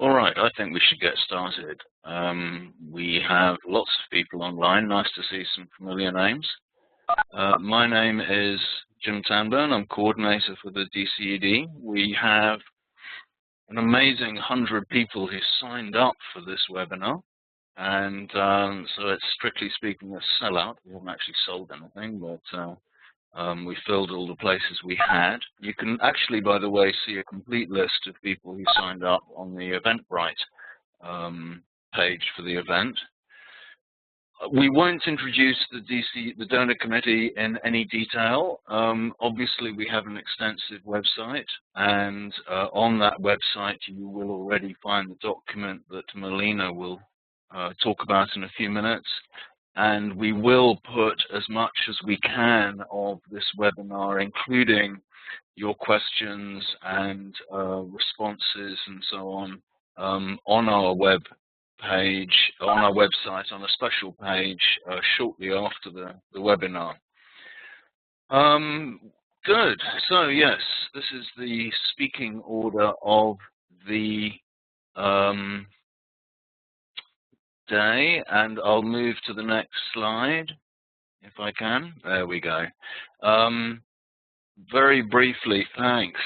All right, I think we should get started. We have lots of people online. Nice to see some familiar names. My name is Jim Tanburn. I'm coordinator for the DCED. We have an amazing 100 people who signed up for this webinar. And so it's strictly speaking a sellout. We haven't actually sold anything, but we filled all the places we had. You can actually, by the way, see a complete list of people who signed up on the Eventbrite page for the event. We won't introduce the donor committee in any detail. Obviously, we have an extensive website, and on that website, you will already find the document that Melina will talk about in a few minutes. And we will put as much as we can of this webinar, including your questions and responses and so on our web page, on our website, on a special page shortly after the webinar. Good. So yes, this is the speaking order of the day, and I'll move to the next slide if I can. There we go. Very briefly, thanks.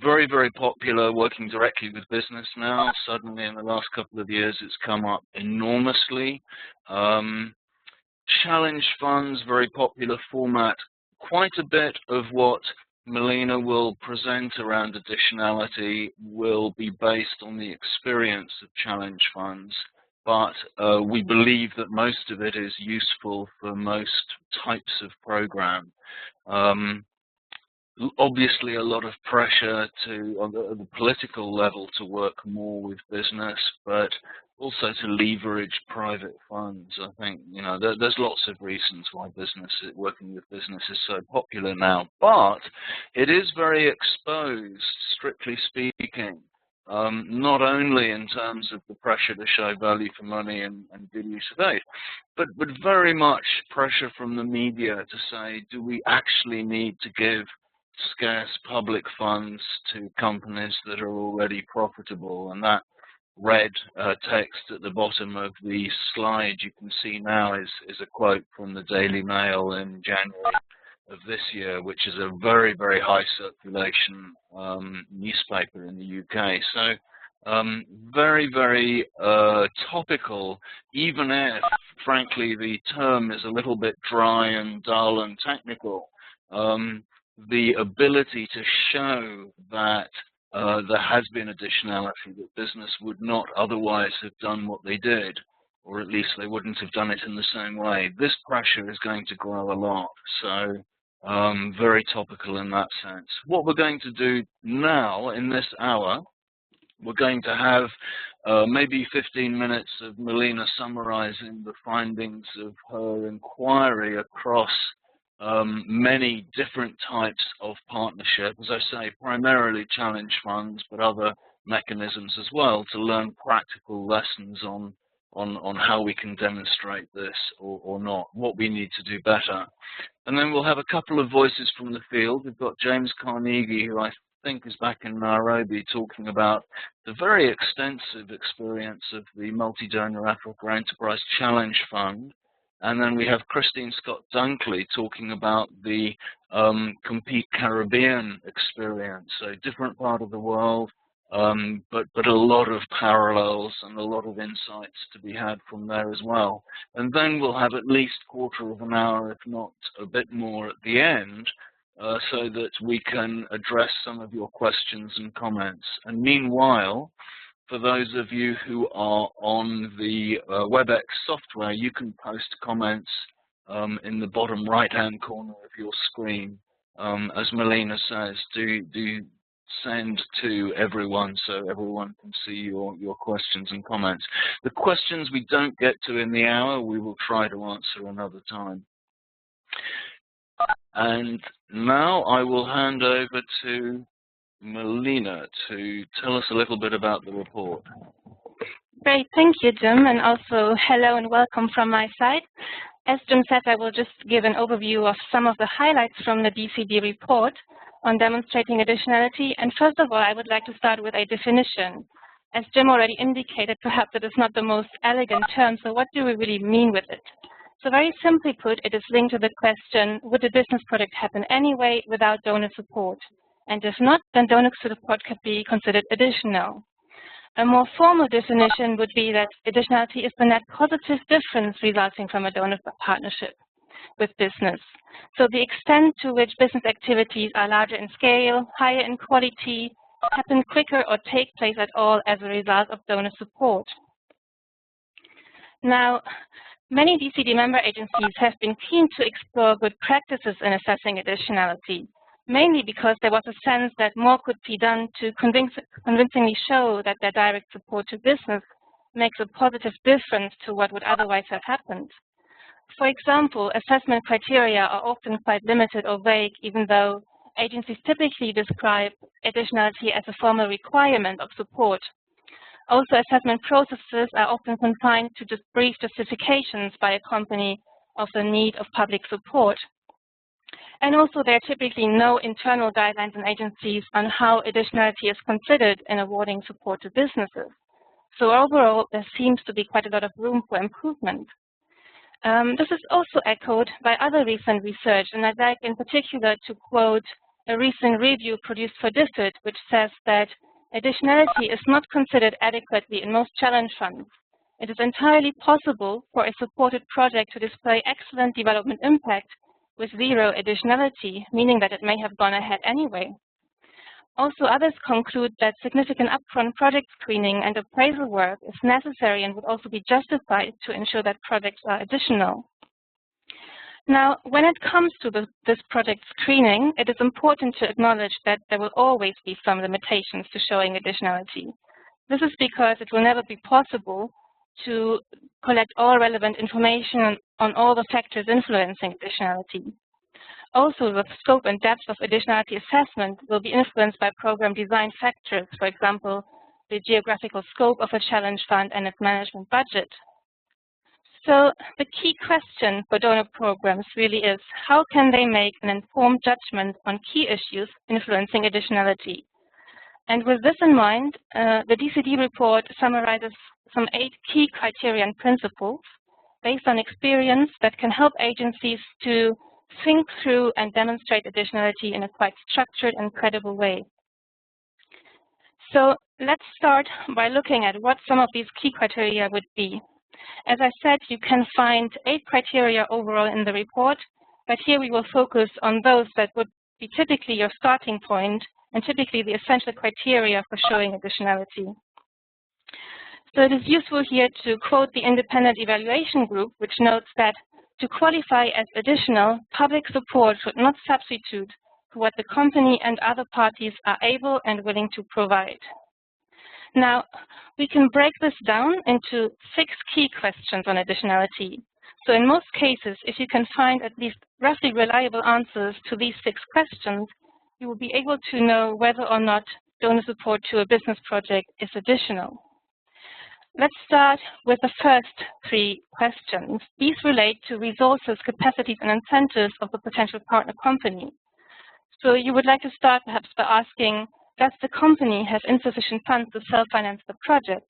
Very, very popular, working directly with business now. Suddenly in the last couple of years it's come up enormously. Challenge funds, very popular format. Quite a bit of what Melina will present around additionality will be based on the experience of challenge funds, but we believe that most of it is useful for most types of program. Obviously, a lot of pressure on the political level to work more with business, but also to leverage private funds. I think, you know, there's lots of reasons why working with business is so popular now, but it is very exposed, strictly speaking, not only in terms of the pressure to show value for money and good use of aid, but very much pressure from the media to say, do we actually need to give scarce public funds to companies that are already profitable? And that red text at the bottom of the slide you can see now is a quote from the Daily Mail in January of this year, which is a very, very high circulation newspaper in the UK. So very, very topical, even if, frankly, the term is a little bit dry and dull and technical. The ability to show that there has been additionality, that business would not otherwise have done what they did, or at least they wouldn't have done it in the same way. This pressure is going to grow a lot, so very topical in that sense. What we're going to do now in this hour, we're going to have maybe 15 minutes of Melina summarizing the findings of her inquiry across many different types of partnership, as I say, primarily challenge funds, but other mechanisms as well, to learn practical lessons on how we can demonstrate this or not, what we need to do better. And then we'll have a couple of voices from the field. We've got James Carnegie, who I think is back in Nairobi, talking about the very extensive experience of the Multi-Donor Africa Enterprise Challenge Fund. And then we have Christine Scott Dunkley talking about the Compete Caribbean experience, so different part of the world, but a lot of parallels and a lot of insights to be had from there as well. And then we'll have at least a quarter of an hour, if not a bit more at the end, so that we can address some of your questions and comments. And meanwhile, for those of you who are on the WebEx software, you can post comments in the bottom right-hand corner of your screen. As Melina says, do send to everyone so everyone can see your questions and comments. The questions we don't get to in the hour, we will try to answer another time. And now I will hand over to Melina to tell us a little bit about the report. Great, thank you, Jim, and also hello and welcome from my side. As Jim said, I will just give an overview of some of the highlights from the DCED report. on demonstrating additionality. And first of all, I would like to start with a definition. As Jim already indicated, perhaps it is not the most elegant term, so what do we really mean with it? So very simply put, it is linked to the question, would a business project happen anyway without donor support? And if not, then donor support could be considered additional. A more formal definition would be that additionality is the net positive difference resulting from a donor partnership with business. So the extent to which business activities are larger in scale, higher in quality, happen quicker or take place at all as a result of donor support. Now, many DCED member agencies have been keen to explore good practices in assessing additionality, mainly because there was a sense that more could be done to convincingly show that their direct support to business makes a positive difference to what would otherwise have happened. For example, assessment criteria are often quite limited or vague, even though agencies typically describe additionality as a formal requirement of support. Also, assessment processes are often confined to just brief justifications by a company of the need of public support. And also, there are typically no internal guidelines in agencies on how additionality is considered in awarding support to businesses. So overall, there seems to be quite a lot of room for improvement. This is also echoed by other recent research, and I'd like in particular to quote a recent review produced for DCED, which says that additionality is not considered adequately in most challenge funds. It is entirely possible for a supported project to display excellent development impact with zero additionality, meaning that it may have gone ahead anyway. Also, others conclude that significant upfront project screening and appraisal work is necessary and would also be justified to ensure that projects are additional. Now, when it comes to this project screening, it is important to acknowledge that there will always be some limitations to showing additionality. This is because it will never be possible to collect all relevant information on all the factors influencing additionality. Also, the scope and depth of additionality assessment will be influenced by program design factors, for example, the geographical scope of a challenge fund and its management budget. So the key question for donor programs really is, how can they make an informed judgment on key issues influencing additionality? And with this in mind, the DCED report summarizes some 8 key criteria and principles based on experience that can help agencies to think through and demonstrate additionality in a quite structured and credible way. So let's start by looking at what some of these key criteria would be. As I said, you can find 8 criteria overall in the report, but here we will focus on those that would be typically your starting point and typically the essential criteria for showing additionality. So it is useful here to quote the independent evaluation group, which notes that to qualify as additional, public support should not substitute for what the company and other parties are able and willing to provide. Now, we can break this down into 6 key questions on additionality. So in most cases, if you can find at least roughly reliable answers to these 6 questions, you will be able to know whether or not donor support to a business project is additional. Let's start with the first 3 questions. These relate to resources, capacities, and incentives of the potential partner company. So you would like to start perhaps by asking, does the company have insufficient funds to self-finance the project?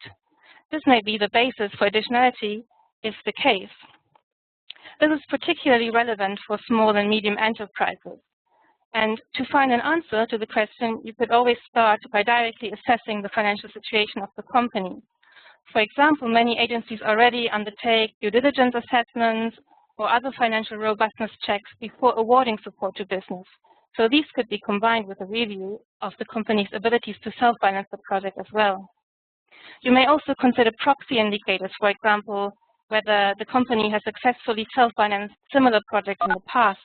This may be the basis for additionality if the case. This is particularly relevant for small and medium enterprises. And to find an answer to the question, you could always start by directly assessing the financial situation of the company. For example, many agencies already undertake due diligence assessments or other financial robustness checks before awarding support to business. So these could be combined with a review of the company's abilities to self-finance the project as well. You may also consider proxy indicators, for example, whether the company has successfully self-financed similar projects in the past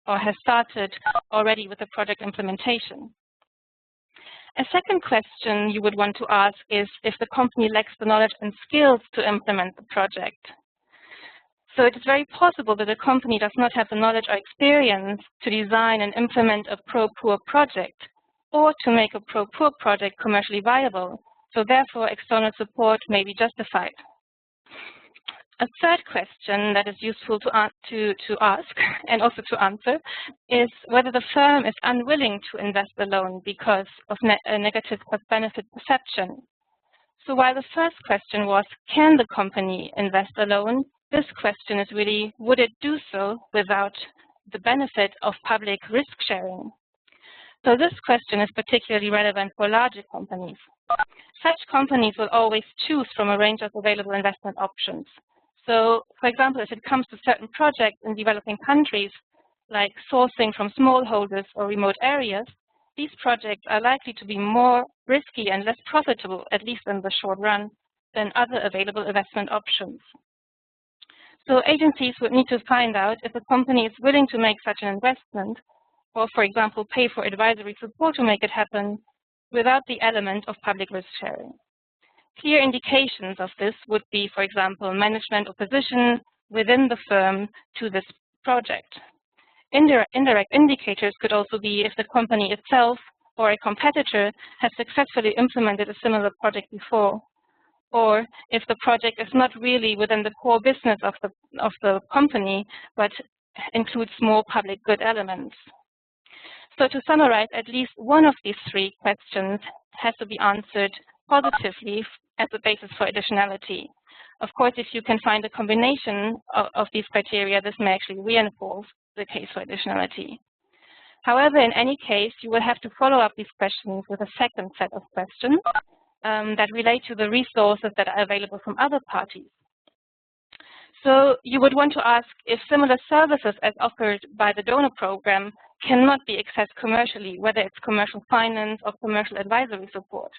or has started already with the project implementation. A second question you would want to ask is if the company lacks the knowledge and skills to implement the project. So it is very possible that a company does not have the knowledge or experience to design and implement a pro-poor project or to make a pro-poor project commercially viable. So therefore, external support may be justified. A third question that is useful to ask and also to answer is whether the firm is unwilling to invest alone because of a negative cost-benefit perception. So while the first question was, can the company invest alone? This question is really, would it do so without the benefit of public risk sharing? So this question is particularly relevant for larger companies. Such companies will always choose from a range of available investment options. So, for example, if it comes to certain projects in developing countries, like sourcing from smallholders or remote areas, these projects are likely to be more risky and less profitable, at least in the short run, than other available investment options. So agencies would need to find out if a company is willing to make such an investment, or, for example, pay for advisory support to make it happen, without the element of public risk sharing. Clear indications of this would be, for example, management opposition within the firm to this project. Indirect indicators could also be if the company itself or a competitor has successfully implemented a similar project before, or if the project is not really within the core business of the company, but includes more public good elements. So to summarize, at least one of these three questions has to be answered positively as a basis for additionality. Of course, if you can find a combination of these criteria, this may actually reinforce the case for additionality. However, in any case, you will have to follow up these questions with a second set of questions that relate to the resources that are available from other parties. So you would want to ask if similar services as offered by the donor program cannot be accessed commercially, whether it's commercial finance or commercial advisory support.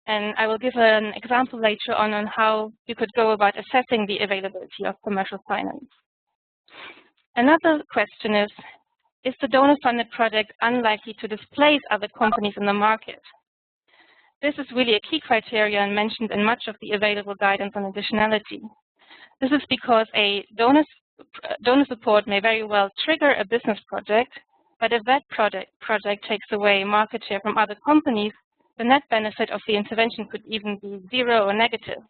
And I will give an example later on how you could go about assessing the availability of commercial finance. Another question is the donor-funded project unlikely to displace other companies in the market? This is really a key criterion mentioned in much of the available guidance on additionality. This is because a donor support may very well trigger a business project, but if that project takes away market share from other companies, the net benefit of the intervention could even be zero or negative.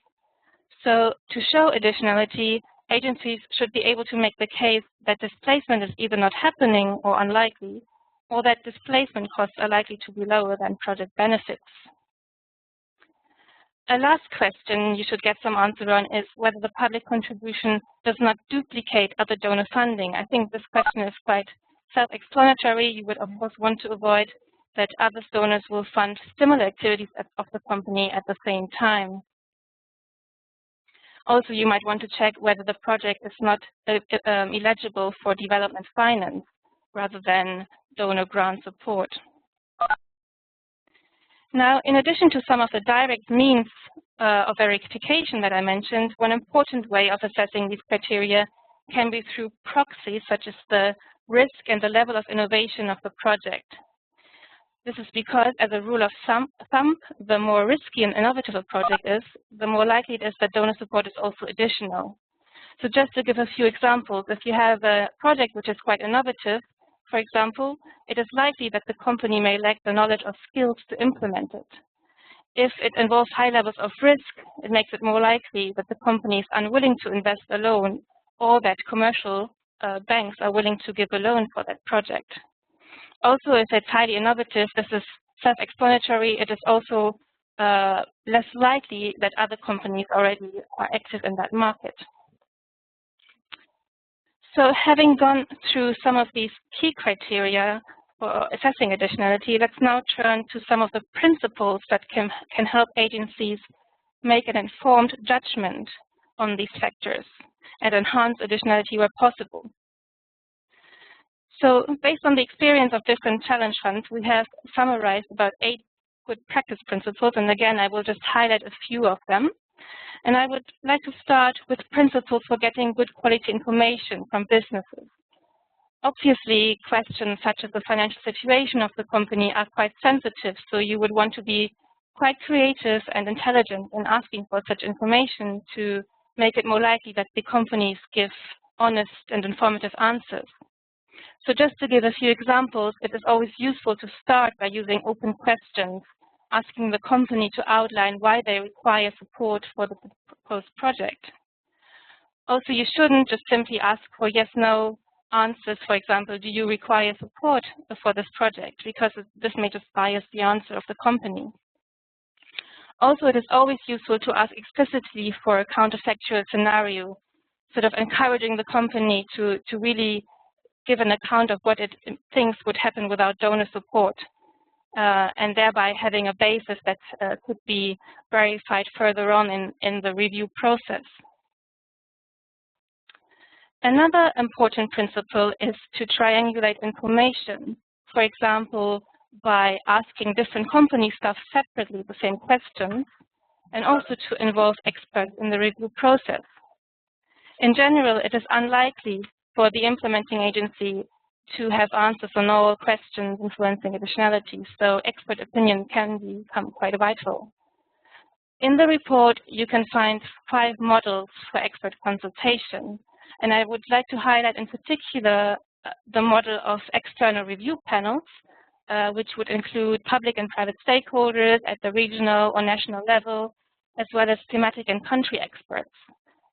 So to show additionality, agencies should be able to make the case that displacement is either not happening or unlikely, or that displacement costs are likely to be lower than project benefits. A last question you should get some answer on is whether the public contribution does not duplicate other donor funding. I think this question is quite self-explanatory. You would, of course, want to avoid that other donors will fund similar activities of the company at the same time. Also, you might want to check whether the project is not eligible for development finance rather than donor grant support. Now, in addition to some of the direct means of verification that I mentioned, one important way of assessing these criteria can be through proxies such as the risk and the level of innovation of the project. This is because, as a rule of thumb, the more risky and innovative a project is, the more likely it is that donor support is also additional. So just to give a few examples, if you have a project which is quite innovative, for example, it is likely that the company may lack the knowledge or skills to implement it. If it involves high levels of risk, it makes it more likely that the company is unwilling to invest alone, or that commercial banks are willing to give a loan for that project. Also, if it's highly innovative, this is self-explanatory. It is also less likely that other companies already are active in that market. So having gone through some of these key criteria for assessing additionality, let's now turn to some of the principles that can help agencies make an informed judgment on these factors and enhance additionality where possible. So based on the experience of different challenge funds, we have summarized about 8 good practice principles, and again, I will just highlight a few of them. And I would like to start with principles for getting good quality information from businesses. Obviously, questions such as the financial situation of the company are quite sensitive, so you would want to be quite creative and intelligent in asking for such information to make it more likely that the companies give honest and informative answers. So just to give a few examples, it is always useful to start by using open questions, asking the company to outline why they require support for the proposed project. Also, you shouldn't just simply ask for yes/no answers. For example, do you require support for this project? Because this may just bias the answer of the company. Also, it is always useful to ask explicitly for a counterfactual scenario, sort of encouraging the company to really give an account of what it thinks would happen without donor support, and thereby having a basis that could be verified further on in the review process. Another important principle is to triangulate information, for example, by asking different company staff separately the same questions, and also to involve experts in the review process. In general, it is unlikely for the implementing agency to have answers on all questions influencing additionality, so expert opinion can become quite vital. In the report, you can find 5 models for expert consultation, and I would like to highlight in particular the model of external review panels, which would include public and private stakeholders at the regional or national level, as well as thematic and country experts.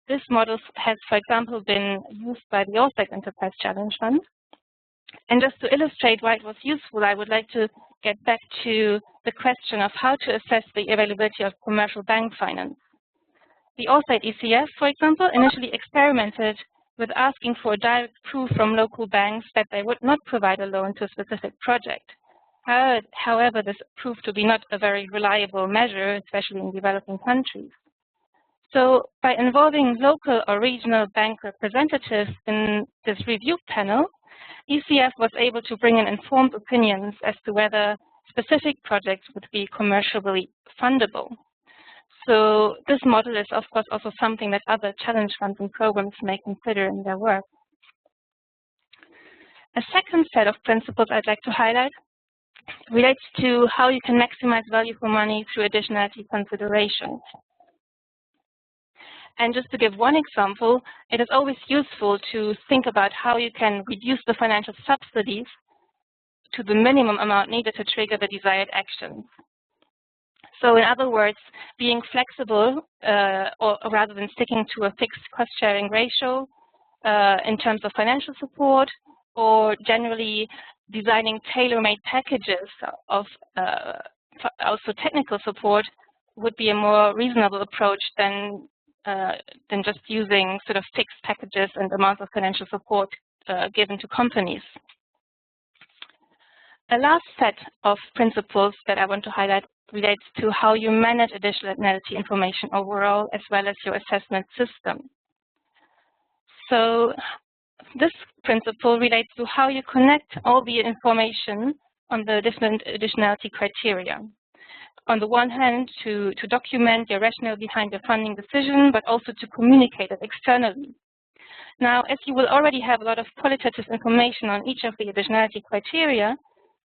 This model has, for example, been used by the All-State Enterprise Challenge Fund. And just to illustrate why it was useful, I would like to get back to the question of how to assess the availability of commercial bank finance. The All-State ECF, for example, initially experimented with asking for a direct proof from local banks that they would not provide a loan to a specific project. However, this proved to be not a very reliable measure, especially in developing countries. So by involving local or regional bank representatives in this review panel, ECF was able to bring in informed opinions as to whether specific projects would be commercially fundable. So this model is, of course, also something that other challenge funds and programs may consider in their work. A second set of principles I'd like to highlight relates to how you can maximize value for money through additionality considerations. And just to give one example, it is always useful to think about how you can reduce the financial subsidies to the minimum amount needed to trigger the desired actions. So in other words, being flexible, or rather than sticking to a fixed cost-sharing ratio in terms of financial support, or generally designing tailor-made packages of also technical support would be a more reasonable approach than just using sort of fixed packages and amounts of financial support given to companies. A last set of principles that I want to highlight relates to how you manage additionality information overall, as well as your assessment system. So this principle relates to how you connect all the information on the different additionality criteria. On the one hand, to document your rationale behind your funding decision, but also to communicate it externally. Now, as you will already have a lot of qualitative information on each of the additionality criteria,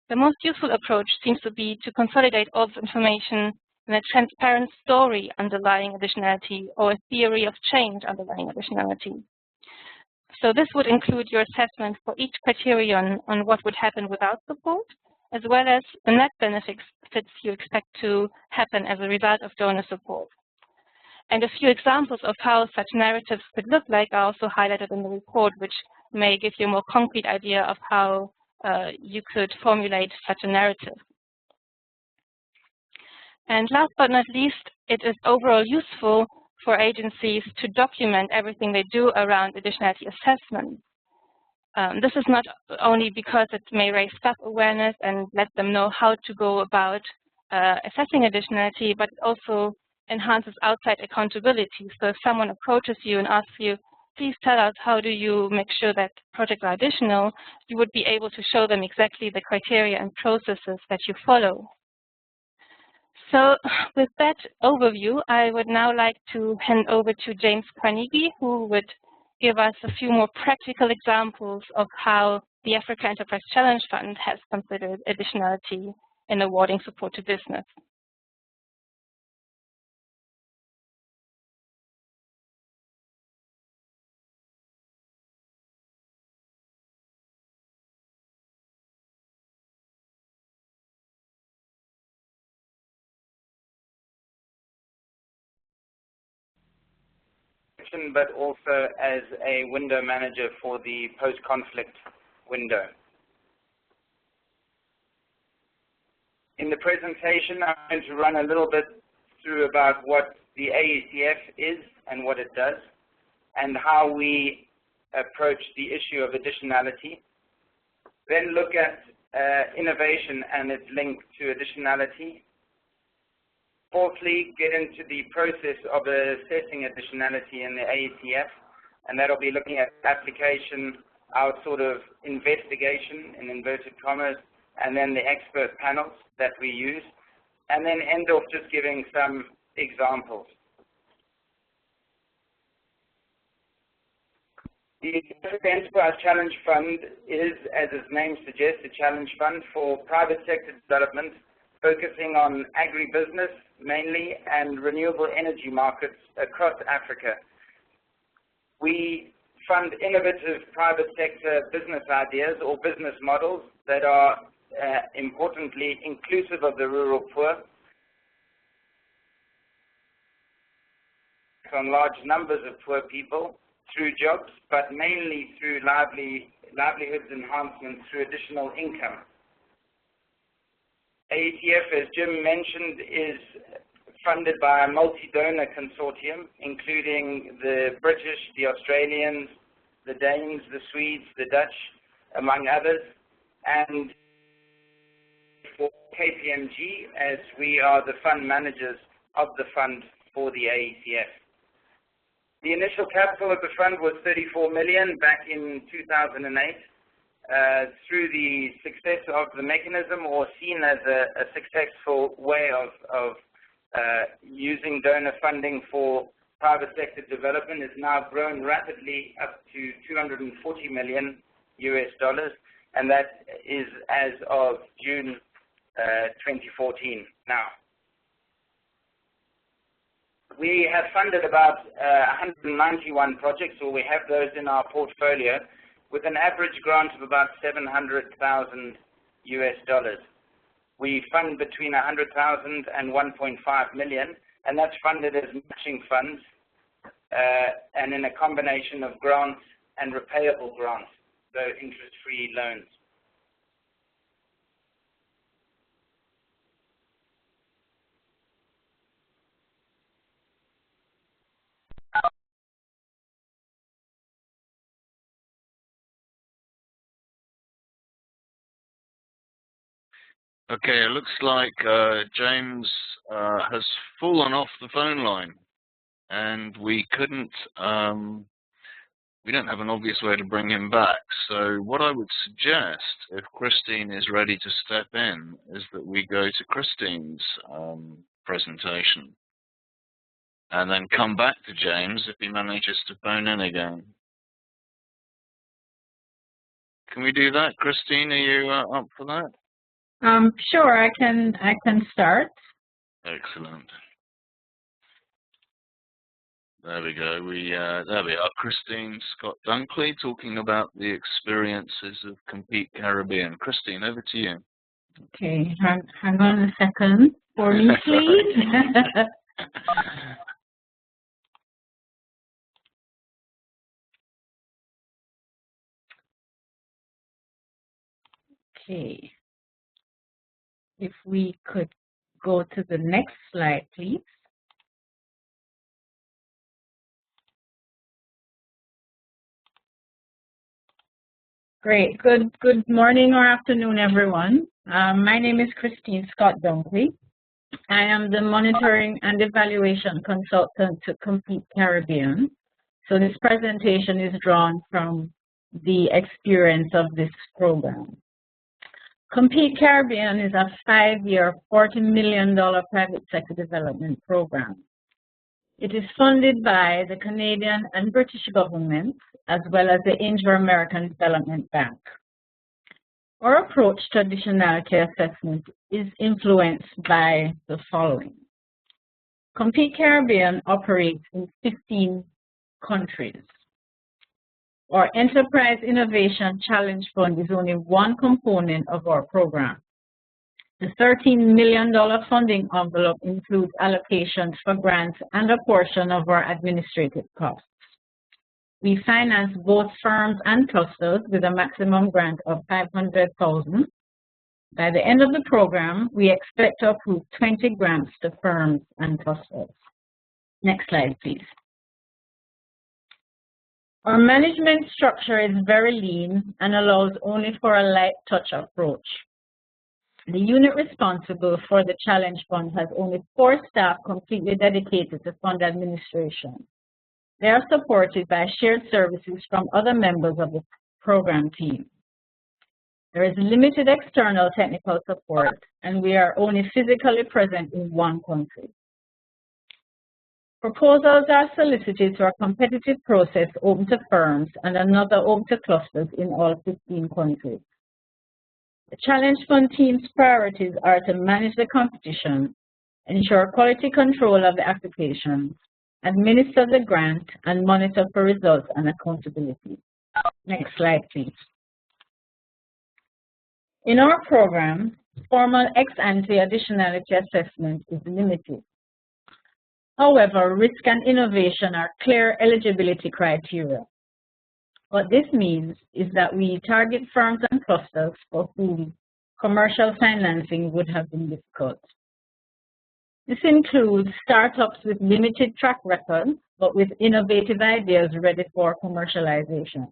the most useful approach seems to be to consolidate all this information in a transparent story underlying additionality or a theory of change underlying additionality. So this would include your assessment for each criterion on what would happen without support, as well as the net benefits you expect to happen as a result of donor support. And a few examples of how such narratives could look like are also highlighted in the report, which may give you a more concrete idea of how you could formulate such a narrative. And last but not least, it is overall useful for agencies to document everything they do around additionality assessment. This is not only because it may raise staff awareness and let them know how to go about assessing additionality, but it also enhances outside accountability. So if someone approaches you and asks you, please tell us how do you make sure that projects are additional, you would be able to show them exactly the criteria and processes that you follow. So with that overview, I would now like to hand over to James Carnegie, who would give us a few more practical examples of how the Africa Enterprise Challenge Fund has considered additionality in awarding support to business. function, but also as a window manager for the post-conflict window. In the presentation, I'm going to run a little bit through about what the AECF is and what it does, and how we approach the issue of additionality. Then look at innovation and its link to additionality. Fourthly, get into the process of assessing additionality in the AECF, and that'll be looking at application, our sort of investigation, in inverted commas, and then the expert panels that we use, and then end off just giving some examples. The Enterprise Challenge Fund is, as its name suggests, a challenge fund for private sector development, focusing on agribusiness mainly and renewable energy markets across Africa. We fund innovative private sector business ideas or business models that are importantly inclusive of the rural poor, on large numbers of poor people through jobs, but mainly through livelihoods enhancement through additional income. AECF, as Jim mentioned, is funded by a multi-donor consortium, including the British, the Australians, the Danes, the Swedes, the Dutch, among others, and for KPMG, as we are the fund managers of the fund for the AECF. The initial capital of the fund was $34 million back in 2008. Through the success of the mechanism, or seen as a successful way of using donor funding for private sector development, has now grown rapidly up to $240 million US, and that is as of June 2014 now. We have funded about 191 projects, or we have those in our portfolio, with an average grant of about $700,000 US. We fund between $100,000 and $1.5 million, and that's funded as matching funds, and in a combination of grants and repayable grants, so interest-free loans. Okay, it looks like James has fallen off the phone line, and we couldn't, we don't have an obvious way to bring him back. So what I would suggest, if Christine is ready to step in, is that we go to Christine's presentation, and then come back to James if he manages to phone in again. Can we do that? Christine, are you up for that? Sure, I can start. Excellent. There we go. There we are. Christine Scott Dunkley talking about the experiences of Compete Caribbean. Christine, over to you. Okay, hang on a second for me, please. Okay. If we could go to the next slide, please. Great. Good morning or afternoon, everyone. My name is Christine Scott Dunkley. I am the monitoring and evaluation consultant to Compete Caribbean. So this presentation is drawn from the experience of this program. Compete Caribbean is a 5-year, $40 million private sector development program. It is funded by the Canadian and British governments, as well as the Inter-American Development Bank. Our approach to additionality assessment is influenced by the following. Compete Caribbean operates in 15 countries. Our Enterprise Innovation Challenge Fund is only one component of our program. The $13 million funding envelope includes allocations for grants and a portion of our administrative costs. We finance both firms and clusters with a maximum grant of $500,000. By the end of the program, we expect to approve 20 grants to firms and clusters. Next slide, please. Our management structure is very lean and allows only for a light touch approach. The unit responsible for the Challenge Fund has only 4 staff completely dedicated to fund administration. They are supported by shared services from other members of the program team. There is limited external technical support, and we are only physically present in 1 country. Proposals are solicited through a competitive process open to firms and another open to clusters in all 15 countries. The Challenge Fund team's priorities are to manage the competition, ensure quality control of the application, administer the grant, and monitor for results and accountability. Next slide, please. In our program, formal ex-ante additionality assessment is limited. However, risk and innovation are clear eligibility criteria. What this means is that we target firms and clusters for whom commercial financing would have been difficult. This includes startups with limited track record, but with innovative ideas ready for commercialization.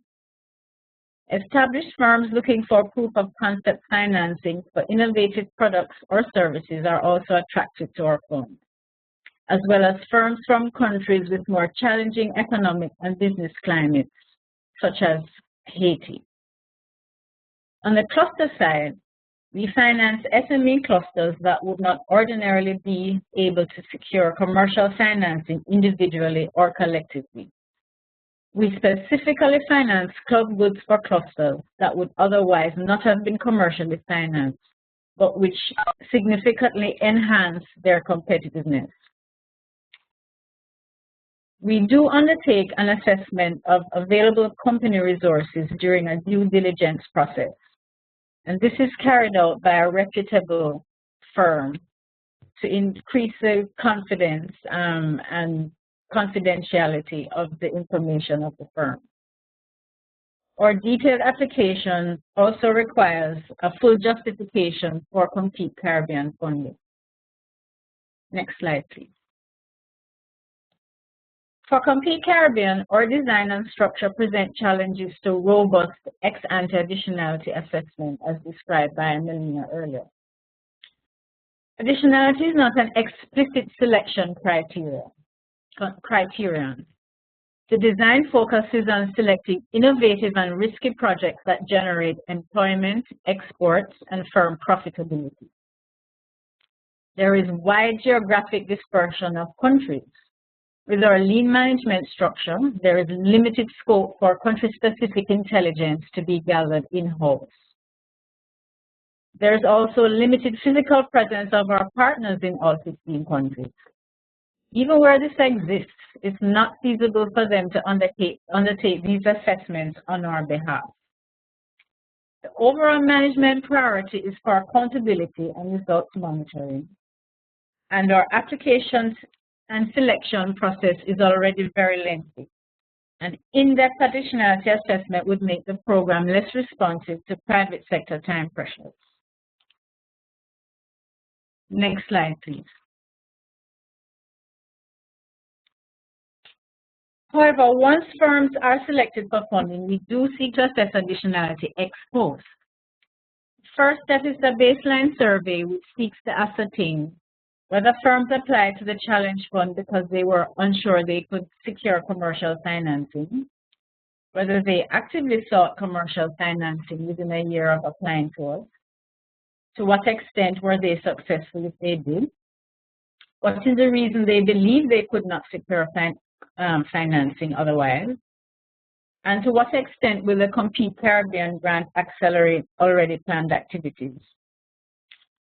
Established firms looking for proof of concept financing for innovative products or services are also attracted to our fund, as well as firms from countries with more challenging economic and business climates, such as Haiti. On the cluster side, we finance SME clusters that would not ordinarily be able to secure commercial financing individually or collectively. We specifically finance club goods for clusters that would otherwise not have been commercially financed, but which significantly enhance their competitiveness. We do undertake an assessment of available company resources during a due diligence process, and this is carried out by a reputable firm to increase the confidence and confidentiality of the information of the firm. Our detailed application also requires a full justification for Compete Caribbean funding. Next slide, please. For Compete Caribbean, our design and structure present challenges to robust ex-ante additionality assessment as described by Melina earlier. Additionality is not an explicit selection criterion. The design focuses on selecting innovative and risky projects that generate employment, exports, and firm profitability. There is wide geographic dispersion of countries. With our lean management structure, there is limited scope for country-specific intelligence to be gathered in-house. There is also limited physical presence of our partners in all 15 countries. Even where this exists, it's not feasible for them to undertake these assessments on our behalf. The overall management priority is for accountability and results monitoring. And our applications and selection process is already very lengthy. An in-depth additionality assessment would make the program less responsive to private sector time pressures. Next slide, please. However, once firms are selected for funding, we do seek to assess additionality ex post. First step is the baseline survey, which seeks to ascertain whether firms applied to the Challenge Fund because they were unsure they could secure commercial financing, whether they actively sought commercial financing within a year of applying to us, to what extent were they successful if they did, what is the reason they believe they could not secure financing otherwise, and to what extent will the Compete Caribbean grant accelerate already planned activities.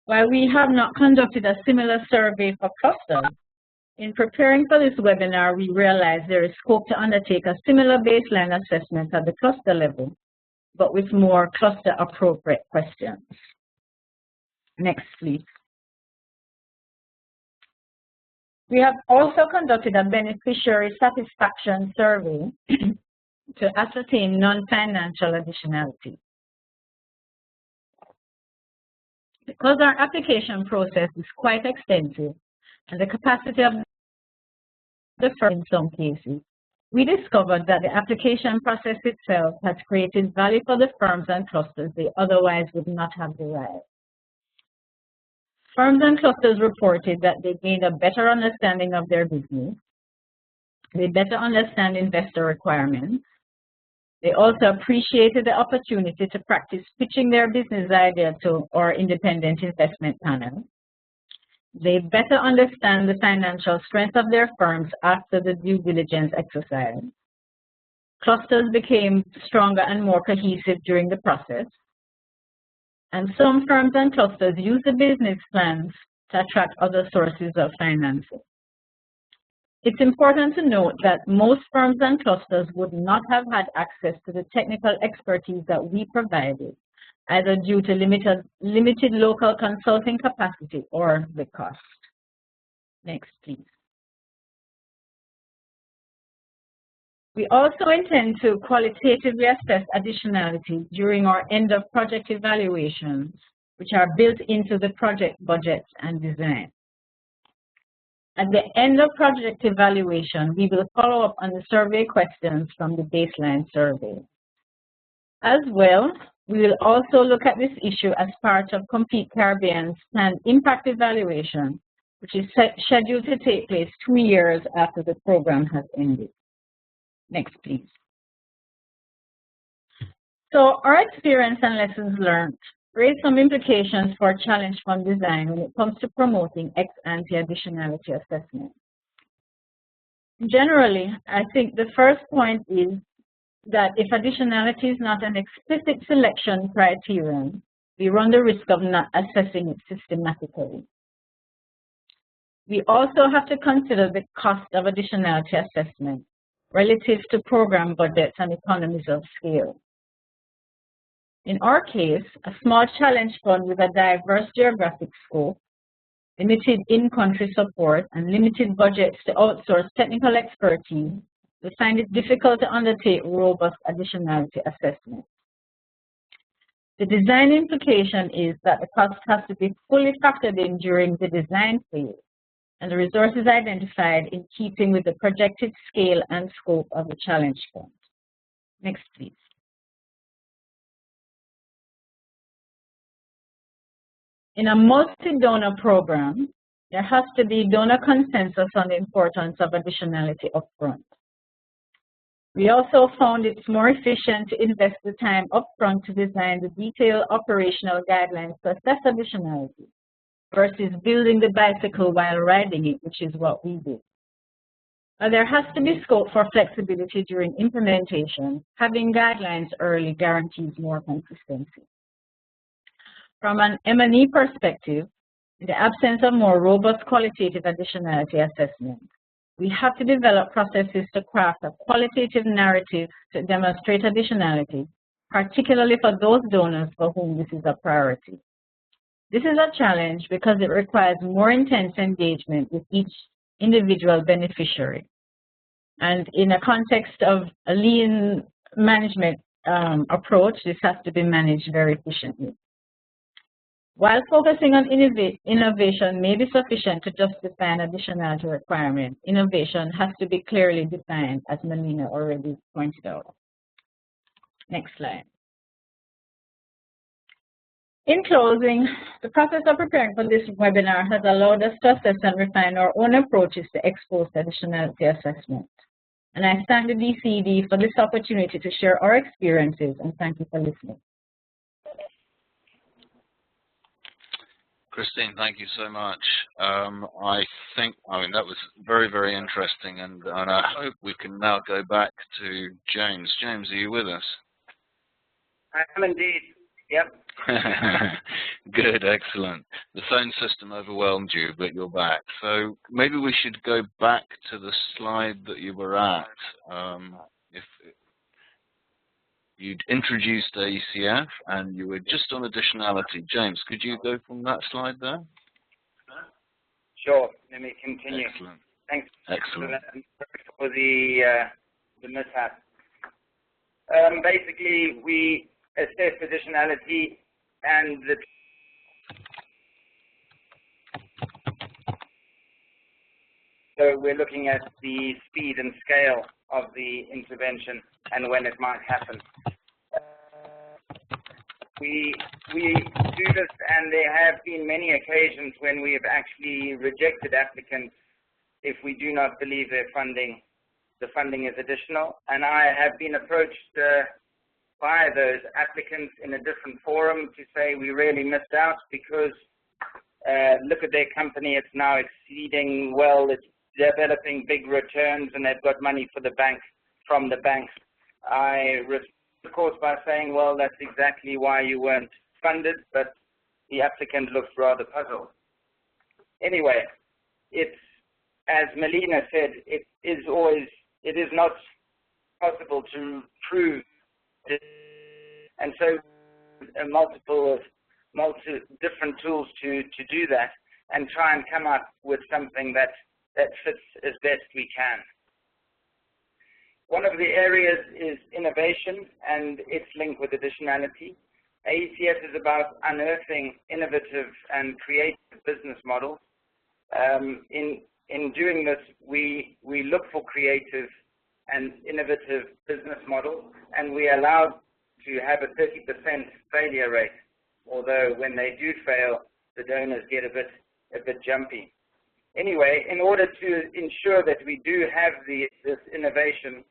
While we have not conducted a similar survey for clusters, in preparing for this webinar, we realized there is scope to undertake a similar baseline assessment at the cluster level, but with more cluster-appropriate questions. Next, please. We have also conducted a beneficiary satisfaction survey to ascertain non-financial additionality. Because our application process is quite extensive and the capacity of the firm in some cases, we discovered that the application process itself has created value for the firms and clusters they otherwise would not have derived. Firms and clusters reported that they gained a better understanding of their business, they better understand investor requirements, they also appreciated the opportunity to practice pitching their business idea to our independent investment panel. They better understand the financial strength of their firms after the due diligence exercise. Clusters became stronger and more cohesive during the process. And some firms and clusters use the business plans to attract other sources of financing. It's important to note that most firms and clusters would not have had access to the technical expertise that we provided, either due to limited local consulting capacity or the cost. Next, please. We also intend to qualitatively assess additionality during our end-of-project evaluations, which are built into the project budgets and design. At the end of project evaluation, we will follow up on the survey questions from the baseline survey. As well, we will also look at this issue as part of Compete Caribbean's planned impact evaluation, which is scheduled to take place 2 years after the program has ended. Next, please. So our experience and lessons learned raise some implications for challenge fund design when it comes to promoting ex-ante additionality assessment. Generally, I think the first point is that if additionality is not an explicit selection criterion, we run the risk of not assessing it systematically. We also have to consider the cost of additionality assessment relative to program budgets and economies of scale. In our case, a small challenge fund with a diverse geographic scope, limited in-country support, and limited budgets to outsource technical expertise, we find it difficult to undertake robust additionality assessment. The design implication is that the cost has to be fully factored in during the design phase, and the resources identified in keeping with the projected scale and scope of the challenge fund. Next, please. In a multi-donor program, there has to be donor consensus on the importance of additionality upfront. We also found it's more efficient to invest the time upfront to design the detailed operational guidelines to assess additionality versus building the bicycle while riding it, which is what we did. But there has to be scope for flexibility during implementation. Having guidelines early guarantees more consistency. From an M&E perspective, in the absence of more robust qualitative additionality assessment, we have to develop processes to craft a qualitative narrative to demonstrate additionality, particularly for those donors for whom this is a priority. This is a challenge because it requires more intense engagement with each individual beneficiary. And in a context of a lean management approach, this has to be managed very efficiently. While focusing on innovation may be sufficient to justify an additionality requirement, innovation has to be clearly defined, as Melina already pointed out. Next slide. In closing, the process of preparing for this webinar has allowed us to assess and refine our own approaches to ex-post additionality assessment. And I thank the DCED for this opportunity to share our experiences, and thank you for listening. Christine, thank you so much. I mean, that was very, very interesting, and I hope we can now go back to James. James, are you with us? I am indeed, yep. Good, excellent. The phone system overwhelmed you, but you're back. So maybe we should go back to the slide that you were at. If you'd introduced AECF and you were just on additionality. James, could you go from that slide there? Sure, let me continue. Excellent. Thanks. Excellent. For the mishap. Basically, we assess additionality and the so we're looking at the speed and scale of the intervention and when it might happen. We do this, and there have been many occasions when we have actually rejected applicants if we do not believe the funding is additional. And I have been approached by those applicants in a different forum to say we really missed out because look at their company, it's now exceeding well, it's developing big returns, and they've got money for the bank from the banks. I respond, of course, by saying, well, that's exactly why you weren't funded, but the applicant looks rather puzzled. Anyway, it's, as Melina said, it is not possible to prove this, and so multiple different tools to do that and try and come up with something that fits as best we can. One of the areas is innovation and its link with additionality. AECS is about unearthing innovative and creative business models. In doing this, we look for creative and innovative business models, and we allow to have a 30% failure rate, although when they do fail, the donors get a bit jumpy. Anyway, in order to ensure that we do have this innovation,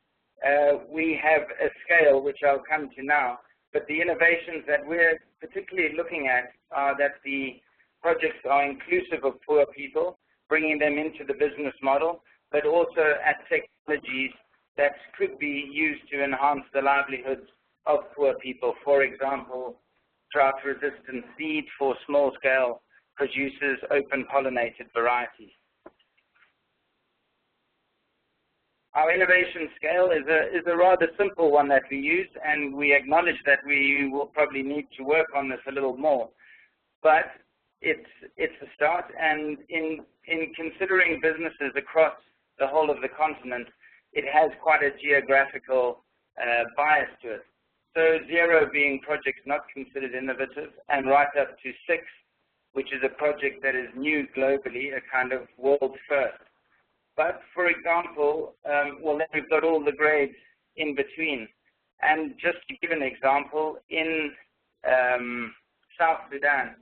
we have a scale which I'll come to now, but the innovations that we're particularly looking at are that the projects are inclusive of poor people, bringing them into the business model, but also at technologies that could be used to enhance the livelihoods of poor people. For example, drought-resistant seed for small-scale producers, open-pollinated varieties. Our innovation scale is a rather simple one that we use, and we acknowledge that we will probably need to work on this a little more. But it's a start, and in considering businesses across the whole of the continent, it has quite a geographical bias to it. So 0 being projects not considered innovative, and right up to 6, which is a project that is new globally, a kind of world first. But for example, well, then we've got all the grades in between. And just to give an example, in South Sudan,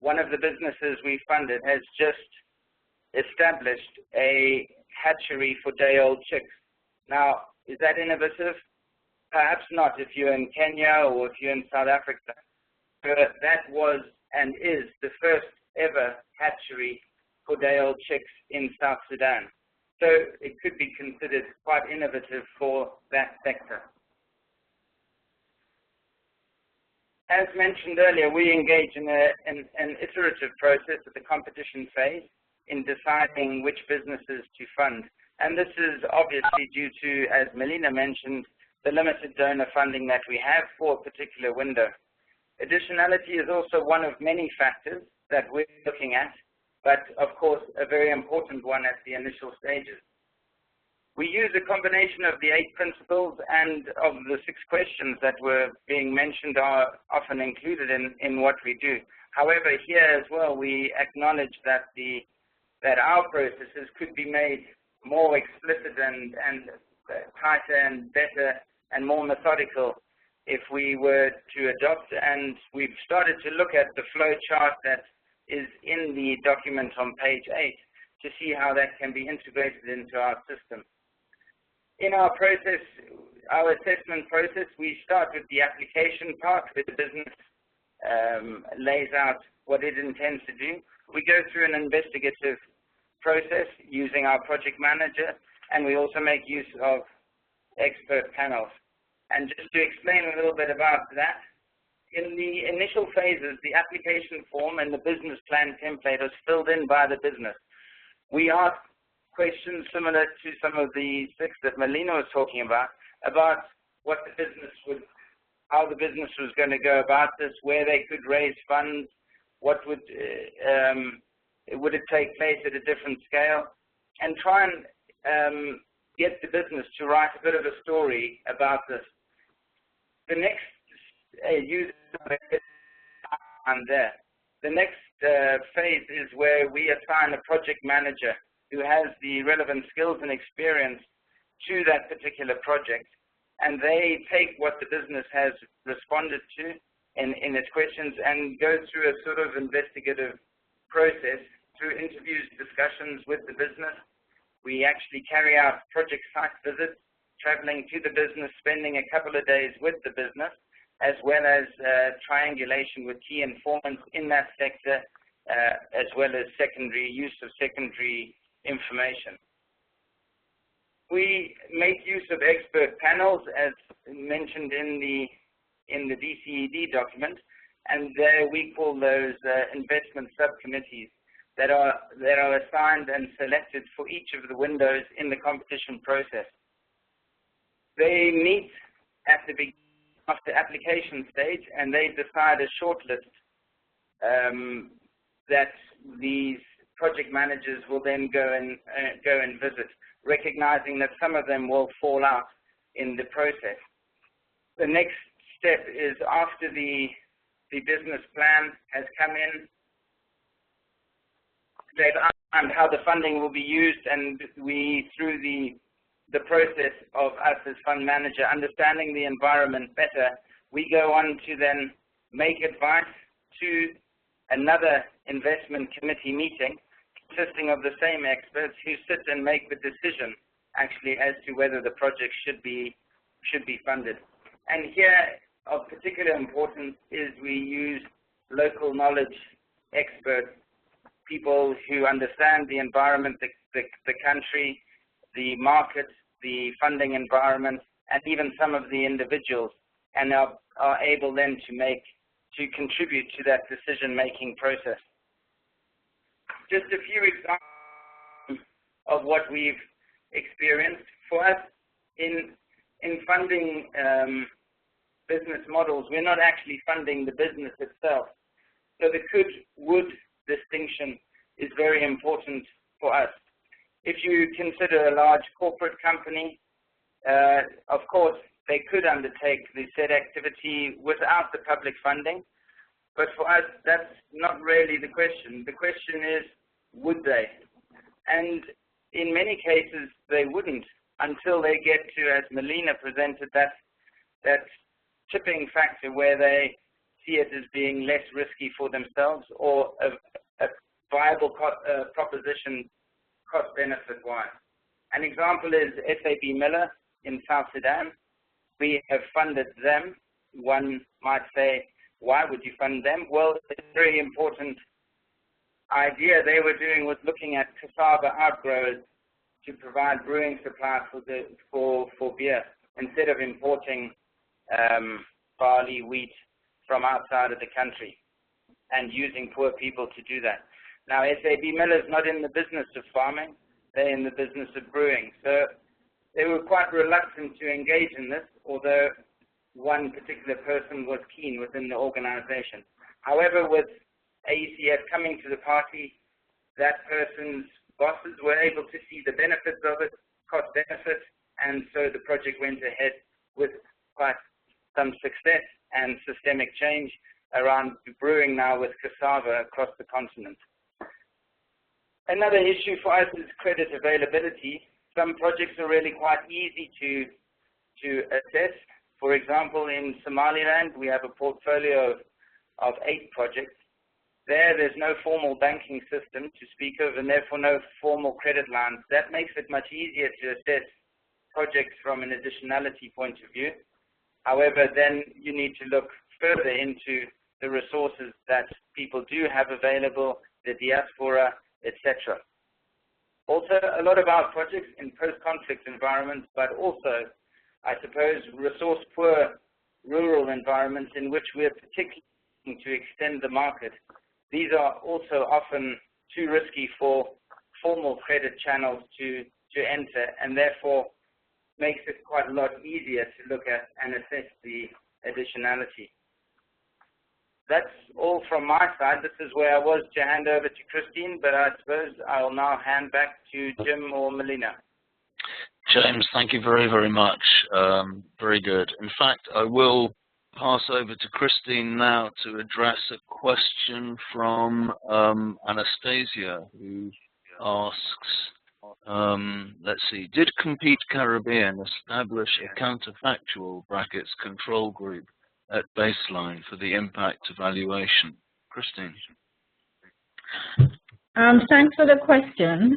one of the businesses we funded has just established a hatchery for day-old chicks. Now, is that innovative? Perhaps not if you're in Kenya or if you're in South Africa. But that was and is the first ever hatchery for day-old chicks in South Sudan. So it could be considered quite innovative for that sector. As mentioned earlier, we engage in an iterative process at the competition phase in deciding which businesses to fund. And this is obviously due to, as Melina mentioned, the limited donor funding that we have for a particular window. Additionality is also one of many factors that we're looking at, but of course a very important one at the initial stages. We use a combination of the 8 principles and of the 6 questions that were being mentioned are often included in what we do. However, here as well, we acknowledge that our processes could be made more explicit and tighter and better and more methodical if we were to adopt, and we've started to look at the flow chart that is in the document on page 8 to see how that can be integrated into our system. In our process, our assessment process, we start with the application part where the business lays out what it intends to do. We go through an investigative process using our project manager, and we also make use of expert panels. And just to explain a little bit about that, in the initial phases, the application form and the business plan template is filled in by the business. We ask questions similar to some of the 6 that Melina was talking about what the business how the business was going to go about this, where they could raise funds, what would it take place at a different scale, and try and get the business to write a bit of a story about this. The next user and there. The next phase is where we assign a project manager who has the relevant skills and experience to that particular project, and they take what the business has responded to in its questions and go through a sort of investigative process through interviews, discussions with the business. We actually carry out project site visits, traveling to the business, spending a couple of days with the business, as well as triangulation with key informants in that sector, as well as use of secondary information. We make use of expert panels, as mentioned in the DCED document, and there we call those investment subcommittees that are assigned and selected for each of the windows in the competition process. They meet at the beginning of the application stage, and they decide a shortlist that these project managers will then go and visit, recognizing that some of them will fall out in the process. The next step is after the business plan has come in, they've outlined how the funding will be used, and we, through the process of us as fund manager, understanding the environment better, we go on to then make advice to another investment committee meeting consisting of the same experts who sit and make the decision actually as to whether the project should be funded. And here of particular importance is we use local knowledge experts, people who understand the environment, the country, the market, the funding environment, and even some of the individuals, and are able then to contribute to that decision-making process. Just a few examples of what we've experienced. For us, in funding business models, we're not actually funding the business itself. So the could-would distinction is very important for us. If you consider a large corporate company, of course, they could undertake the said activity without the public funding. But for us, that's not really the question. The question is, would they? And in many cases, they wouldn't until they get to, as Melina presented, that tipping factor where they see it as being less risky for themselves or a viable proposition cost-benefit-wise. An example is SAB Miller in South Sudan. We have funded them. One might say, why would you fund them? Well, it's a very important idea they were doing was looking at cassava outgrowers to provide brewing supply for beer instead of importing barley, wheat from outside of the country and using poor people to do that. Now, SAB Miller is not in the business of farming. They're in the business of brewing. So they were quite reluctant to engage in this, although one particular person was keen within the organization. However, with AECF coming to the party, that person's bosses were able to see the benefits of it, cost benefits, and so the project went ahead with quite some success and systemic change around brewing now with cassava across the continent. Another issue for us is credit availability. Some projects are really quite easy to assess. For example, in Somaliland, we have a portfolio of 8 projects. There's no formal banking system to speak of, and therefore no formal credit lines. That makes it much easier to assess projects from an additionality point of view. However, then you need to look further into the resources that people do have available, the diaspora, etc. Also, a lot of our projects in post-conflict environments, but also, I suppose, resource-poor rural environments in which we're particularly looking to extend the market. These are also often too risky for formal credit channels to enter, and therefore makes it quite a lot easier to look at and assess the additionality. That's all from my side. This is where I was to hand over to Christine, but I suppose I'll now hand back to Jim or Melina. James, thank you very, very much. Very good. In fact, I will pass over to Christine now to address a question from Anastasia, who asks, let's see, did Compete Caribbean establish a counterfactual brackets control group at baseline for the impact evaluation? Christine. Thanks for the question.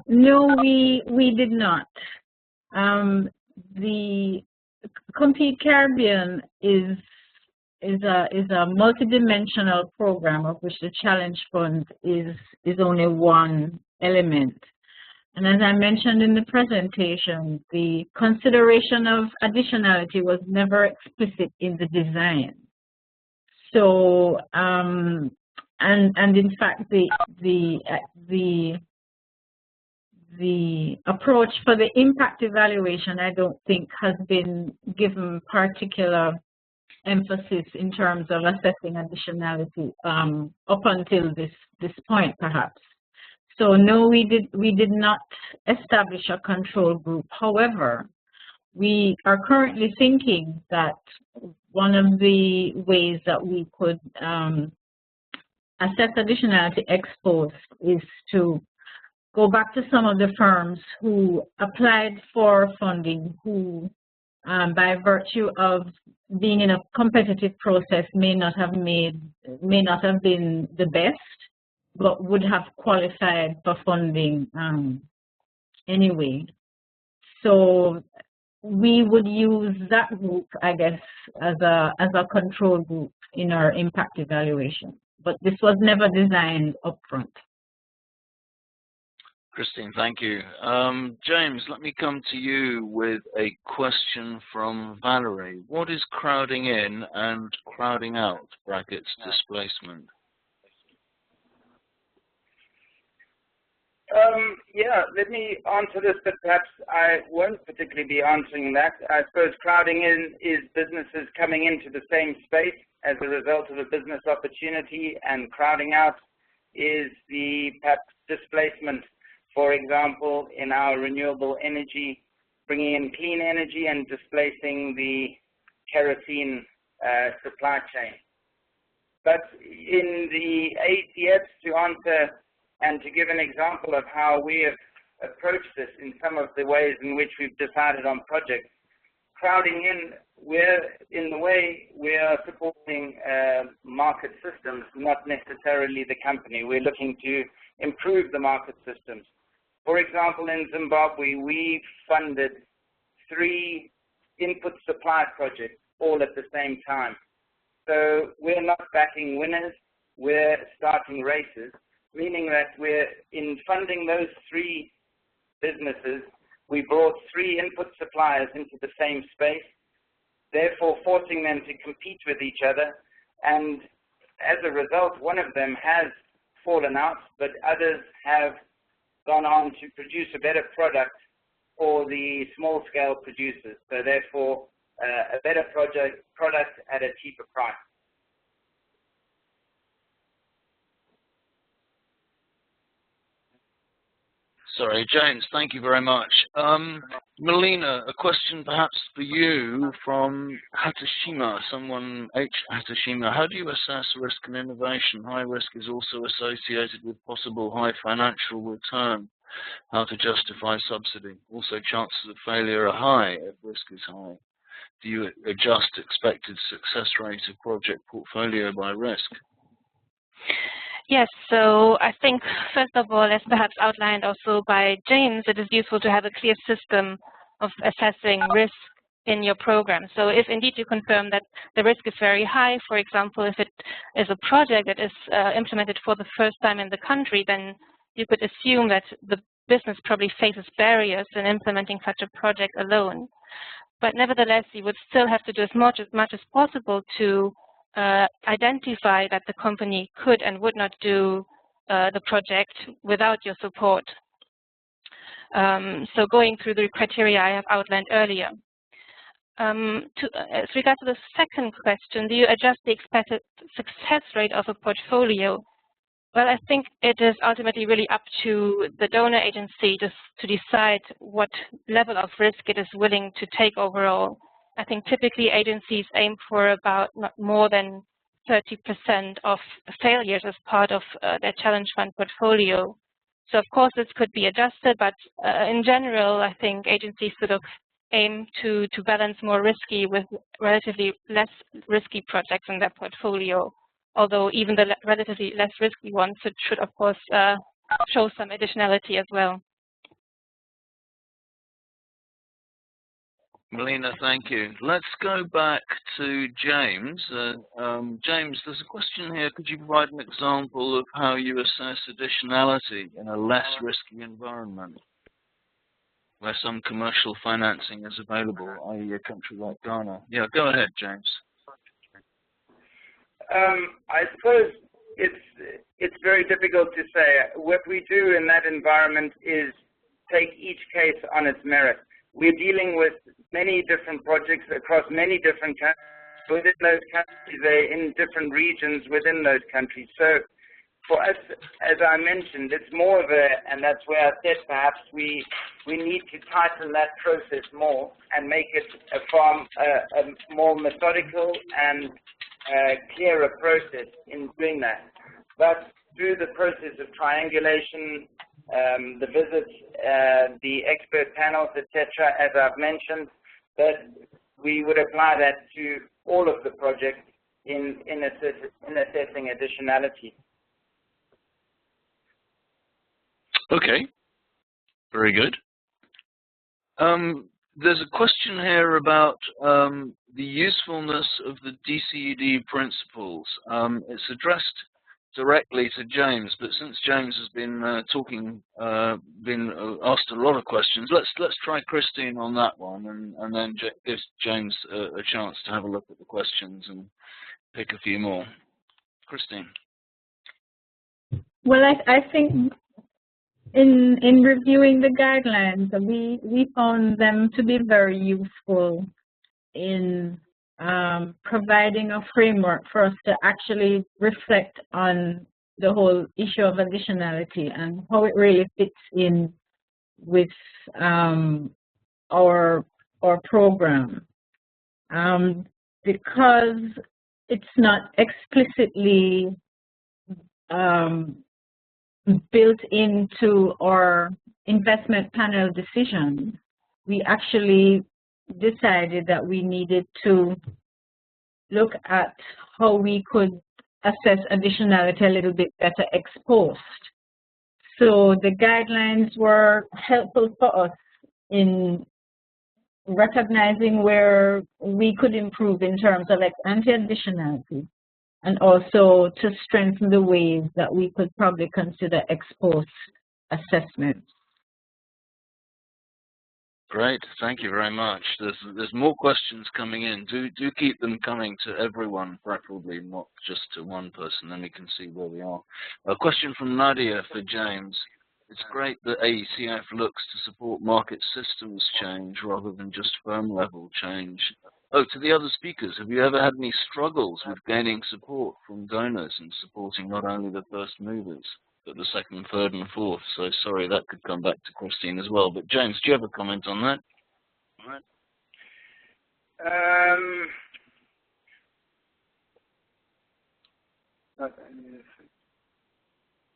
No, we did not. The Compete Caribbean is a multidimensional program of which the Challenge Fund is only one element. And as I mentioned in the presentation, the consideration of additionality was never explicit in the design. So, and in fact, the approach for the impact evaluation, I don't think has been given particular emphasis in terms of assessing additionality up until this point, perhaps. So no, we did not establish a control group. However, we are currently thinking that one of the ways that we could assess additionality ex post is to go back to some of the firms who applied for funding, who by virtue of being in a competitive process may not have been the best, but would have qualified for funding anyway. So we would use that group, I guess, as a control group in our impact evaluation. But this was never designed upfront. Christine, thank you. James, let me come to you with a question from Valerie. What is crowding in and crowding out brackets displacement? Yeah, let me answer this, but perhaps I won't particularly be answering that. I suppose crowding in is businesses coming into the same space as a result of a business opportunity, and crowding out is the perhaps displacement, for example, in our renewable energy, bringing in clean energy and displacing the kerosene supply chain. But in the ACFs, to answer and to give an example of how we have approached this in some of the ways in which we've decided on projects, crowding in, we're supporting market systems, not necessarily the company. We're looking to improve the market systems. For example, in Zimbabwe, we funded 3 input supply projects all at the same time. So we're not backing winners, we're starting races, meaning that we're in funding those 3 businesses, we brought 3 input suppliers into the same space, therefore forcing them to compete with each other. And as a result, one of them has fallen out, but others have gone on to produce a better product for the small-scale producers. So therefore, a better product at a cheaper price. Sorry, James, thank you very much. Melina, a question perhaps for you from Hatashima, someone H. Hatashima. How do you assess risk and innovation? High risk is also associated with possible high financial return. How to justify subsidy? Also, chances of failure are high if risk is high. Do you adjust expected success rate of project portfolio by risk? Yes, so I think, first of all, as perhaps outlined also by James, it is useful to have a clear system of assessing risk in your program. So if indeed you confirm that the risk is very high, for example, if it is a project that is implemented for the first time in the country, then you could assume that the business probably faces barriers in implementing such a project alone. But nevertheless, you would still have to do as much as possible to identify that the company could and would not do the project without your support. So going through the criteria I have outlined earlier. As regards to the second question, do you adjust the expected success rate of a portfolio? Well, I think it is ultimately really up to the donor agency to decide what level of risk it is willing to take overall. I think typically agencies aim for about not more than 30% of failures as part of their challenge fund portfolio. So of course this could be adjusted, but in general, I think agencies sort of aim to balance more risky with relatively less risky projects in their portfolio. Although even the relatively less risky ones should of course show some additionality as well. Melina, thank you. Let's go back to James. James, there's a question here. Could you provide an example of how you assess additionality in a less risky environment where some commercial financing is available, i.e. a country like Ghana? Yeah, go ahead, James. I suppose it's very difficult to say. What we do in that environment is take each case on its merit. We're dealing with many different projects across many different countries. Within those countries, they're in different regions within those countries. So for us, as I mentioned, it's more of a, and that's where I said perhaps we need to tighten that process more and make it a more methodical and clearer process in doing that. But through the process of triangulation, the visits, the expert panels, etc., as I've mentioned, that we would apply that to all of the projects in assessing additionality. Okay, very good. There's a question here about the usefulness of the DCED principles. It's addressed directly to James, but since James has been been asked a lot of questions, let's try Christine on that one, and then give James a chance to have a look at the questions and pick a few more. Christine. Well, I think in reviewing the guidelines, we found them to be very useful in providing a framework for us to actually reflect on the whole issue of additionality and how it really fits in with our program. Because it's not explicitly built into our investment panel decision, we actually decided that we needed to look at how we could assess additionality a little bit better ex post. So the guidelines were helpful for us in recognizing where we could improve in terms of ex-ante additionality, and also to strengthen the ways that we could probably consider ex post assessments. Great, thank you very much. There's more questions coming in. Do keep them coming to everyone, preferably not just to one person, then we can see where we are. A question from Nadia for James. It's great that AECF looks to support market systems change rather than just firm level change. Oh, to the other speakers, have you ever had any struggles with gaining support from donors and supporting not only the first movers, but the second, third, and fourth? So sorry, that could come back to Christine as well. But James, do you have a comment on that?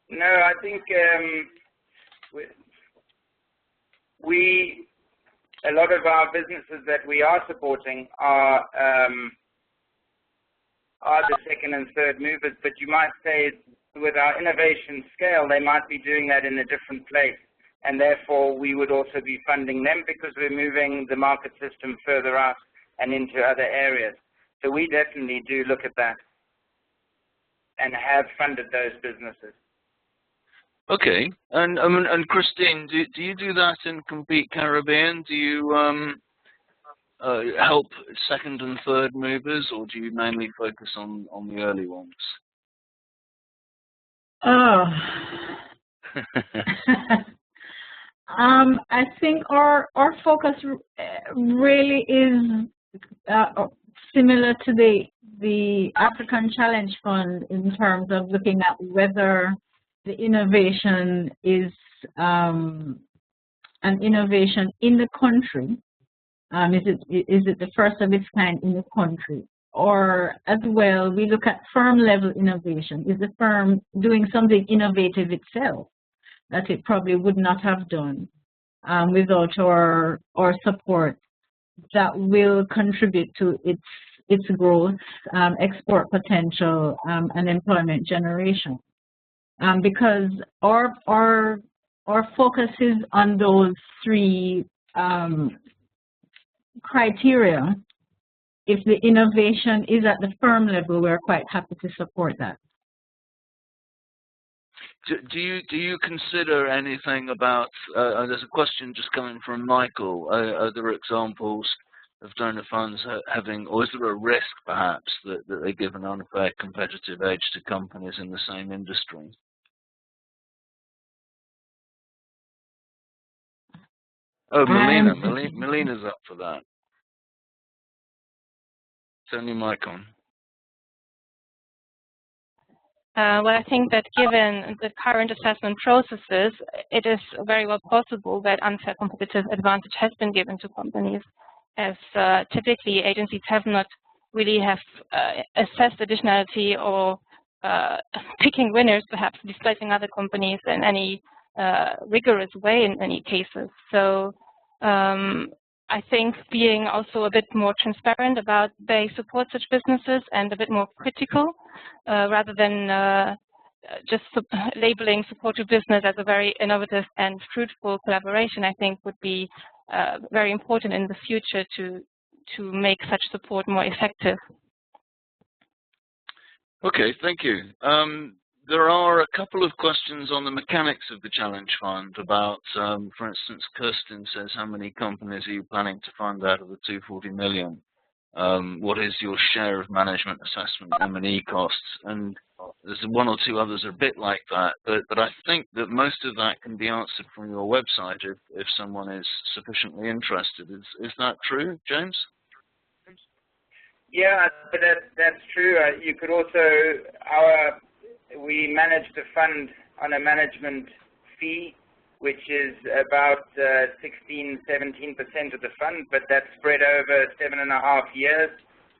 No, I think a lot of our businesses that we are supporting are the second and third movers, but you might say with our innovation scale, they might be doing that in a different place, and therefore we would also be funding them because we're moving the market system further out and into other areas. So we definitely do look at that and have funded those businesses. Okay, and Christine, do you do that in Compete Caribbean? Do you help second and third movers, or do you mainly focus on the early ones? Oh. I think our focus really is similar to the the African Challenge Fund in terms of looking at whether the innovation is an innovation in the country. Is it the first of its kind in the country? Or as well, we look at firm level innovation. Is the firm doing something innovative itself that it probably would not have done without our support, that will contribute to its growth, export potential, and employment generation? Because our focus is on those three criteria. If the innovation is at the firm level, we're quite happy to support that. Do you consider anything about, there's a question just coming from Michael, are there examples of donor funds having, or is there a risk perhaps that they give an unfair competitive edge to companies in the same industry? Oh, Melina's up for that. Turn your mic on. Well, I think that given the current assessment processes, it is very well possible that unfair competitive advantage has been given to companies, as typically agencies have not really assessed additionality or picking winners, perhaps displacing other companies in any rigorous way in many cases. So I think being also a bit more transparent about they support such businesses and a bit more critical rather than just labeling support to business as a very innovative and fruitful collaboration, I think would be very important in the future to make such support more effective. Okay, thank you. There are a couple of questions on the mechanics of the Challenge Fund about, for instance, Kirsten says, how many companies are you planning to fund out of the 240 million? What is your share of management assessment, M&E costs? And there's one or two others are a bit like that, but I think that most of that can be answered from your website if someone is sufficiently interested. Is that true, James? Yeah, but that's true. You could also, we manage the fund on a management fee, which is about 16–17% of the fund, but that's spread over 7.5 years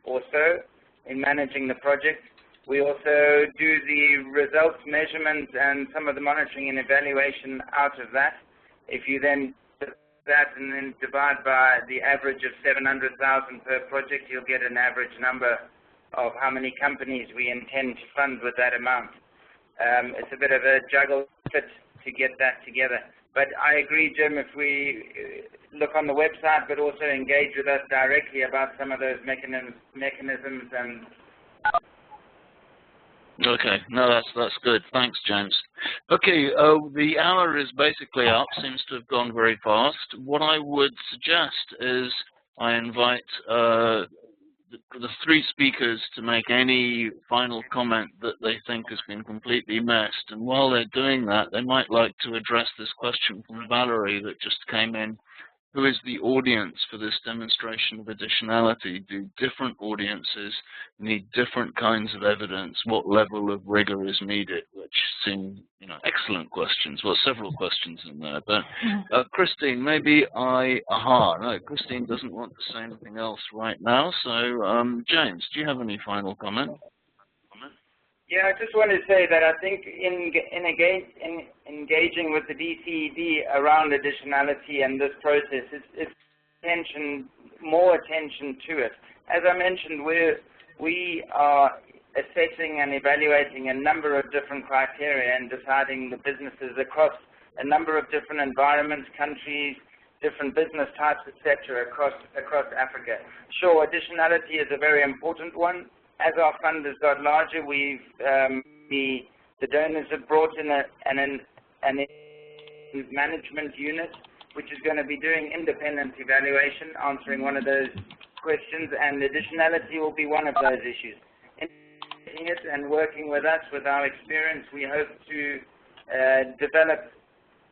or so in managing the project. We also do the results measurement and some of the monitoring and evaluation out of that. If you then that and then divide by the average of 700,000 per project, you'll get an average number of how many companies we intend to fund with that amount. It's a bit of a juggle fit to get that together. But I agree, Jim, if we look on the website, but also engage with us directly about some of those mechanisms and... Okay, no, that's good. Thanks, James. Okay, the hour is basically up, seems to have gone very fast. What I would suggest is I invite the three speakers to make any final comment that they think has been completely missed. And while they're doing that, they might like to address this question from Valerie that just came in. Who is the audience for this demonstration of additionality? Do different audiences need different kinds of evidence? What level of rigor is needed? Which seem, excellent questions. Well, several questions in there. But Christine, maybe no, Christine doesn't want to say anything else right now. So, James, do you have any final comment? Yeah, I just wanted to say that I think in engaging with the DCED around additionality and this process, it's more attention to it. As I mentioned, we are assessing and evaluating a number of different criteria and deciding the businesses across a number of different environments, countries, different business types, etc., across Africa. Sure, additionality is a very important one. As our fund has got larger, the donors have brought in an management unit, which is going to be doing independent evaluation, answering one of those questions, and additionality will be one of those issues. In it and working with us, with our experience, we hope to develop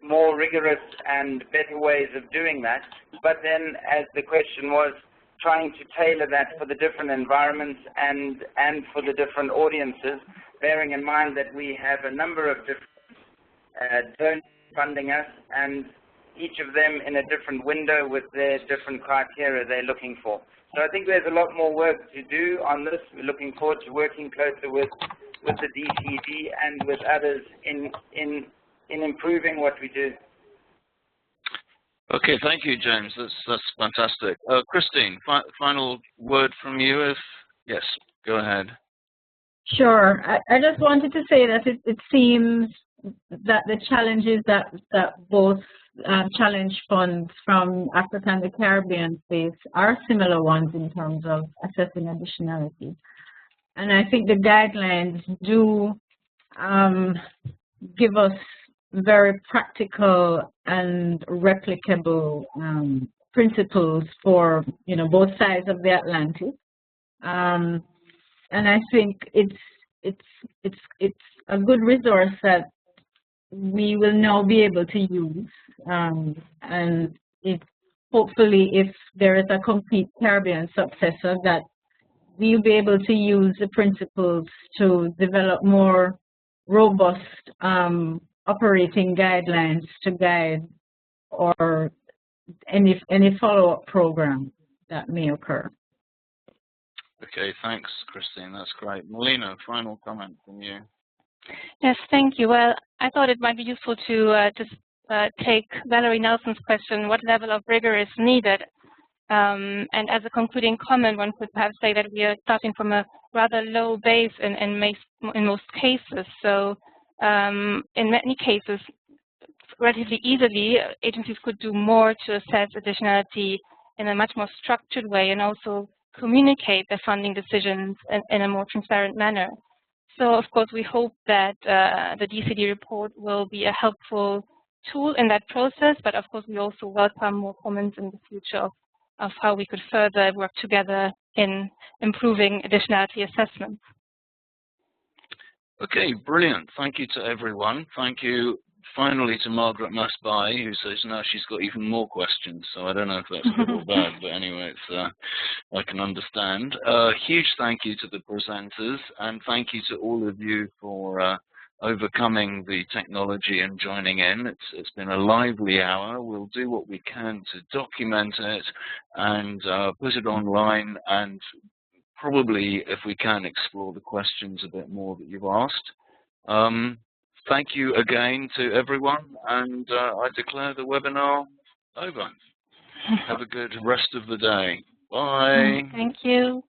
more rigorous and better ways of doing that. But then, as the question was, trying to tailor that for the different environments and for the different audiences, bearing in mind that we have a number of different donors funding us, and each of them in a different window with their different criteria they're looking for. So I think there's a lot more work to do on this. We're looking forward to working closer with the DCED and with others in improving what we do. Okay, thank you, James. That's fantastic. Christine, final word from you? Yes, go ahead. Sure. I just wanted to say that it seems that the challenges that both challenge funds from Africa and the Caribbean face are similar ones in terms of assessing additionality. And I think the guidelines do give us very practical and replicable principles for both sides of the Atlantic. And I think it's a good resource that we will now be able to use, and hopefully, if there is a complete Caribbean successor, that we'll be able to use the principles to develop more robust operating guidelines to guide or any follow-up program that may occur. Okay, thanks, Christine. That's great. Melina, final comment from you. Yes, thank you. Well, I thought it might be useful to just take Valerie Nelson's question, what level of rigor is needed? And as a concluding comment, one could perhaps say that we are starting from a rather low base in most cases. So in many cases, relatively easily, agencies could do more to assess additionality in a much more structured way and also communicate their funding decisions in a more transparent manner. So, of course, we hope that the DCED report will be a helpful tool in that process, but of course we also welcome more comments in the future of how we could further work together in improving additionality assessments. Okay, brilliant. Thank you to everyone. Thank you finally to Margaret Masbai, who says now she's got even more questions, so I don't know if that's good or bad, but anyway, it's, I can understand. Huge thank you to the presenters, and thank you to all of you for overcoming the technology and joining in. It's been a lively hour. We'll do what we can to document it and put it online, and probably, if we can, explore the questions a bit more that you've asked. Thank you again to everyone, and I declare the webinar over. Have a good rest of the day. Bye. Thank you.